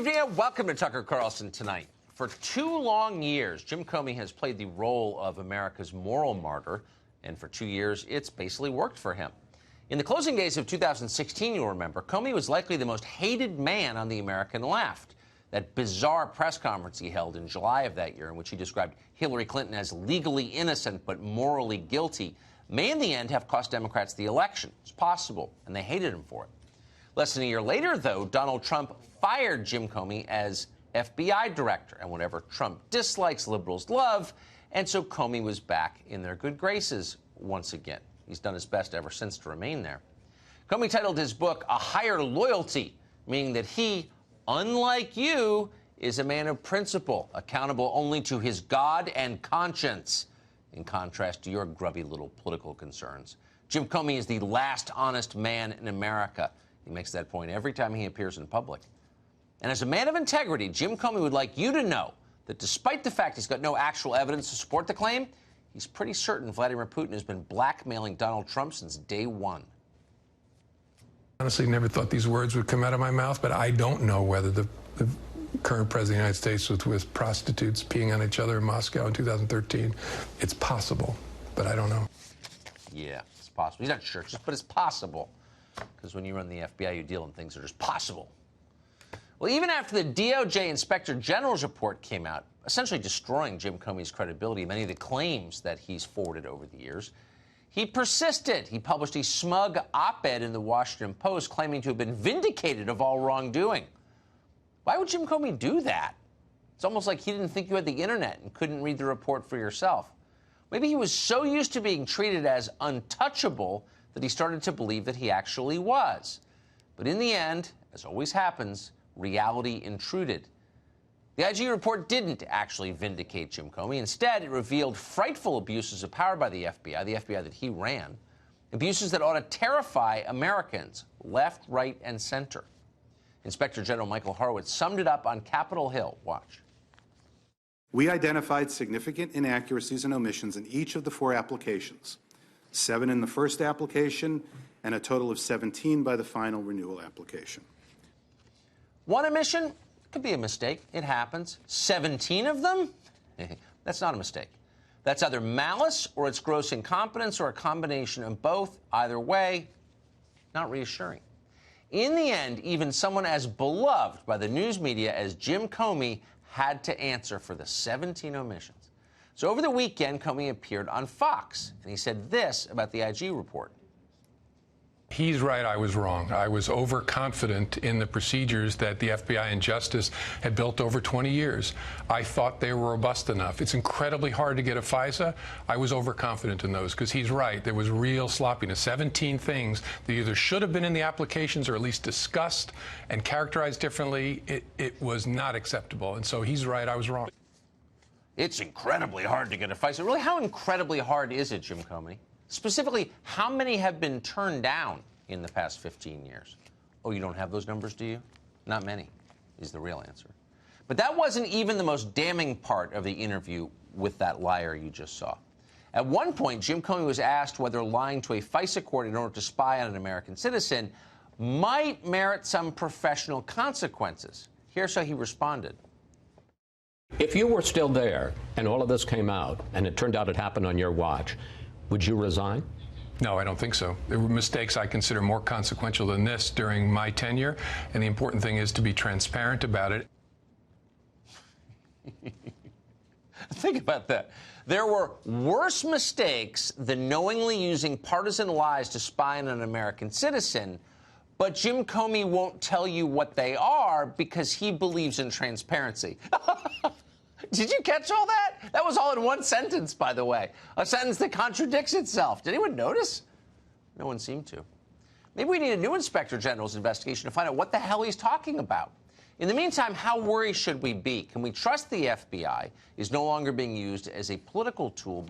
evening and welcome to Tucker Carlson Tonight. For 2 long years, Jim Comey has played the role of America's moral martyr, and for 2 years, it's basically worked for him. In the closing days of 2016, you'll remember, Comey was likely the most hated man on the American left. That bizarre press conference he held in July of that year, in which he described Hillary Clinton as legally innocent but morally guilty, may in the end have cost Democrats the election. It's possible, and they hated him for it. Less than a year later, though, Donald Trump fired Jim Comey as FBI director, and whatever Trump dislikes, liberals love, and so Comey was back in their good graces once again. He's done his best ever since to remain there. Comey titled his book A Higher Loyalty, meaning that he, unlike you, is a man of principle, accountable only to his God and conscience, in contrast to your grubby little political concerns. Jim Comey is the last honest man in America. He makes that point every time he appears in public. And as a man of integrity, Jim Comey would like you to know that despite the fact he's got no actual evidence to support the claim, he's pretty certain Vladimir Putin has been blackmailing Donald Trump since day one. Honestly, never thought these words would come out of my mouth, but I don't know whether the current president of the United States was with prostitutes peeing on each other in Moscow in 2013. It's possible, but I don't know. Yeah, it's possible. He's not sure, but it's possible. Because when you run the FBI, you deal in things that are just possible. Well, even after the DOJ Inspector General's report came out, essentially destroying Jim Comey's credibility, many of the claims that he's forwarded over the years, he persisted. He published a smug op-ed in the Washington Post claiming to have been vindicated of all wrongdoing. Why would Jim Comey do that? It's almost like he didn't think you had the internet and couldn't read the report for yourself. Maybe he was so used to being treated as untouchable that he started to believe that he actually was. But in the end, as always happens, reality intruded. The IG report didn't actually vindicate Jim Comey. Instead, it revealed frightful abuses of power by the FBI that he ran, abuses that ought to terrify Americans, left, right, and center. Inspector General Michael Horowitz summed it up on Capitol Hill. Watch. We identified significant inaccuracies and omissions in each of the 4 applications, 7 in the first application, and a total of 17 by the final renewal application. One omission could be a mistake. It happens. 17 of them? That's not a mistake. That's either malice or it's gross incompetence or a combination of both. Either way, not reassuring. In the end, even someone as beloved by the news media as Jim Comey had to answer for the 17 omissions. So over the weekend, Comey appeared on Fox, and he said this about the IG report. He's right, I was wrong. I was overconfident in the procedures that the FBI and Justice had built over 20 years. I thought they were robust enough. It's incredibly hard to get a FISA. I was overconfident in those because he's right. There was real sloppiness. 17 things that either should have been in the applications or at least discussed and characterized differently. It was not acceptable. And so he's right, I was wrong. It's incredibly hard to get a FISA. Really, how incredibly hard is it, Jim Comey? Specifically, how many have been turned down in the past 15 years? Oh, you don't have those numbers, do you? Not many, is the real answer. But that wasn't even the most damning part of the interview with that liar you just saw. At one point, Jim Comey was asked whether lying to a FISA court in order to spy on an American citizen might merit some professional consequences. Here's how he responded. If you were still there and all of this came out and it turned out it happened on your watch, would you resign? No, I don't think so. There were mistakes I consider more consequential than this during my tenure, and the important thing is to be transparent about it. Think about that. There were worse mistakes than knowingly using partisan lies to spy on an American citizen, but Jim Comey won't tell you what they are because he believes in transparency. Did you catch all that? That was all in one sentence, by the way. A sentence that contradicts itself. Did anyone notice? No one seemed to. Maybe we need a new Inspector General's investigation to find out what the hell he's talking about. In the meantime, how worried should we be? Can we trust the FBI is no longer being used as a political tool